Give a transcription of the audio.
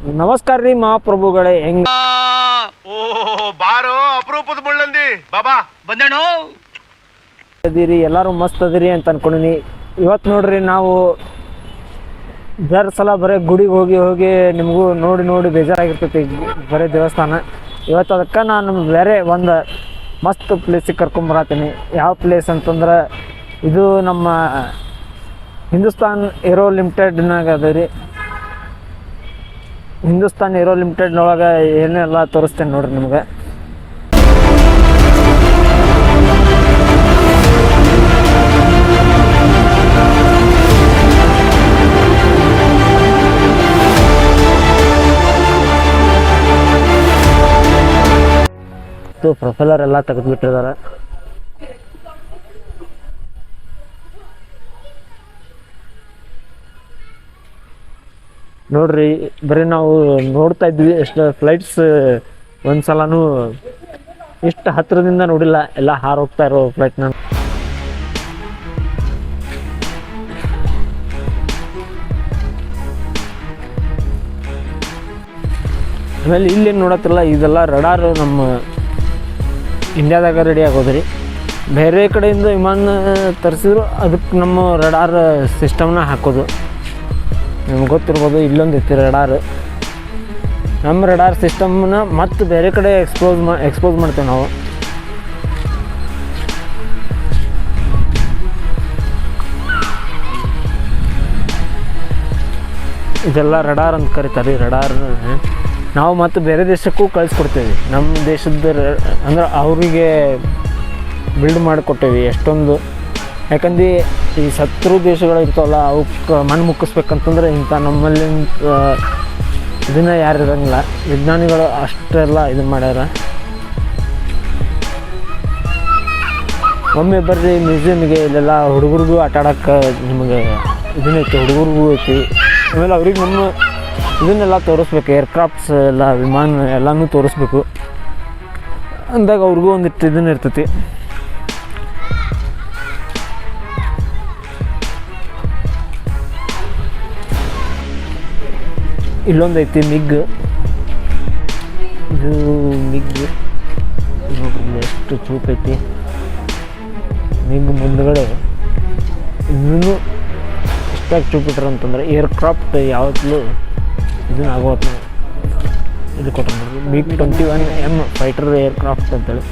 ನಮಸ್ಕಾರ ರೀ ಮಹಾಪ್ರಭುಗಳೇ, ಹೆಂಗ ಬಾರೋ ಅಪರೂಪದ ಮುಳ್ಳಂದಿ ಬಾಬಾ ಬಂದೇಣು ಅದೀರಿ? ಎಲ್ಲರೂ ಮಸ್ತ್ ಅದಿರಿ ಅಂತ ಅನ್ಕೊಂಡಿನಿ. ಇವತ್ತು ನೋಡ್ರಿ ನಾವು ಸಲ ಬರೀ ಗುಡಿಗೆ ಹೋಗಿ ಹೋಗಿ ನಿಮಗೂ ನೋಡಿ ನೋಡಿ ಬೇಜಾರಾಗಿರ್ತೈತಿ ಬರೀ ದೇವಸ್ಥಾನ. ಇವತ್ತು ಅದಕ್ಕೆ ನಾನು ಬೇರೆ ಒಂದು ಮಸ್ತ್ ಪ್ಲೇಸಿಗೆ ಕರ್ಕೊಂಬರತ್ತೀನಿ. ಯಾವ ಪ್ಲೇಸ್ ಅಂತಂದ್ರೆ ಇದು ನಮ್ಮ ಹಿಂದೂಸ್ತಾನ್ ಏರೋ ಲಿಮಿಟೆಡ್ನಾಗ ಅದ ರೀ. ಹಿಂದೂಸ್ತಾನ್ ಏರೋ ಲಿಮಿಟೆಡ್ನೊಳಗೆ ಏನೆಲ್ಲ ತೋರಿಸ್ತೇನೆ ನೋಡ್ರಿ ನಿಮ್ಗೆ. ಪ್ರೊಫೈಲರ್ ಎಲ್ಲ ತೆಗೆದುಬಿಟ್ಟಿದ್ದಾರೆ. ನೋಡ್ರಿ ಬರೀ ನಾವು ನೋಡ್ತಾ ಇದ್ವಿ ಎಷ್ಟು ಫ್ಲೈಟ್ಸ್ ಒಂದ್ಸಲನೂ ಇಷ್ಟು ಹತ್ತಿರದಿಂದ ನೋಡಿಲ್ಲ. ಎಲ್ಲ ಹಾರೋಗ್ತಾ ಇರೋ ಫ್ಲೈಟ್ನ. ಆಮೇಲೆ ಇಲ್ಲೇನು ನೋಡತ್ತಿರಲ್ಲ, ಇದೆಲ್ಲ ರಡಾರ್ ನಮ್ಮ ಇಂಡಿಯಾದಾಗ ರೆಡಿ ಆಗೋದ್ರಿ. ಬೇರೆ ಕಡೆಯಿಂದ ವಿಮಾನ ತರಿಸಿದ್ರು ಅದಕ್ಕೆ ನಮ್ಮ ರಡಾರ್ ಸಿಸ್ಟಮ್ನ ಹಾಕೋದು. ನಿಮ್ಗೆ ಗೊತ್ತಿರ್ಬೋದು, ಇಲ್ಲೊಂದು ಐತಿ ರಡಾರ್. ನಮ್ಮ ರಡಾರ್ ಸಿಸ್ಟಮ್ನ ಮತ್ತು ಬೇರೆ ಕಡೆ ಎಕ್ಸ್ಪೋಸ್ ಮಾಡ್ತೇವೆ ನಾವು. ಇದೆಲ್ಲ ರಡಾರ್ ಅಂತ ಕರೀತಾರೆ. ರಡಾರ್ ನಾವು ಮತ್ತು ಬೇರೆ ದೇಶಕ್ಕೂ ಕಳಿಸ್ಕೊಡ್ತೇವೆ. ನಮ್ಮ ದೇಶದ ಅಂದ್ರೆ ಅವರಿಗೆ ಬಿಲ್ಡ್ ಮಾಡಿಕೊಟ್ಟೇವಿ ಎಷ್ಟೊಂದು. ಯಾಕಂದ್ರೆ ಈ ಶತ್ರು ದೇಶಗಳು ಇರ್ತಾವಲ್ಲ, ಅವಕ್ಕೆ ಮಣ್ಣು ಮುಕ್ಕಿಸ್ಬೇಕಂತಂದ್ರೆ ಇಂಥ ನಮ್ಮಲ್ಲಿ ಇದನ್ನು ಯಾರು ಇರೋಂಗಿಲ್ಲ. ವಿಜ್ಞಾನಿಗಳು ಅಷ್ಟೆಲ್ಲ ಇದನ್ನು ಮಾಡ್ಯಾರ. ಒಮ್ಮೆ ಬರ್ರಿ ಮ್ಯೂಸಿಯಮ್ಗೆ. ಇಲ್ಲೆಲ್ಲ ಹುಡುಗರಿಗೂ ಆಟ ಆಡೋಕ್ಕೆ ನಿಮಗೆ ಇದನ್ನೈತಿ, ಹುಡುಗರಿಗೂ ಐತಿ. ಆಮೇಲೆ ಅವ್ರಿಗೆ ನಮ್ಮ ಇದನ್ನೆಲ್ಲ ತೋರಿಸ್ಬೇಕು, ಏರ್ಕ್ರಾಫ್ಟ್ಸ್ ಎಲ್ಲ, ವಿಮಾನ ಎಲ್ಲನೂ ತೋರಿಸ್ಬೇಕು ಅಂದಾಗ ಅವ್ರಿಗೂ ಒಂದಿಷ್ಟು ಇದನ್ನು ಇರ್ತೈತಿ. ಇಲ್ಲೊಂದು ಐತಿ ಮಿಗ್. ಇದು ಮಿಗ್ ನೋಡ್ರಿ ಎಷ್ಟು ಚೂಪ್ ಐತಿ. ಮಿಗ್ ಮುಂದ್ಗಡೆ ಇನ್ನೂ ಎಷ್ಟಾಗಿ ಚೂಪಿಟ್ರ ಅಂತಂದ್ರೆ ಏರ್ಕ್ರಾಫ್ಟ್ ಯಾವತ್ತೂ ಇದನ್ನ ಆಗೋತ್. ಇದು ಕೊಟ್ಟರು ಮಿಗ್ 21M ಫೈಟರ್ ಏರ್ಕ್ರಾಫ್ಟ್ ಅಂತೇಳಿ.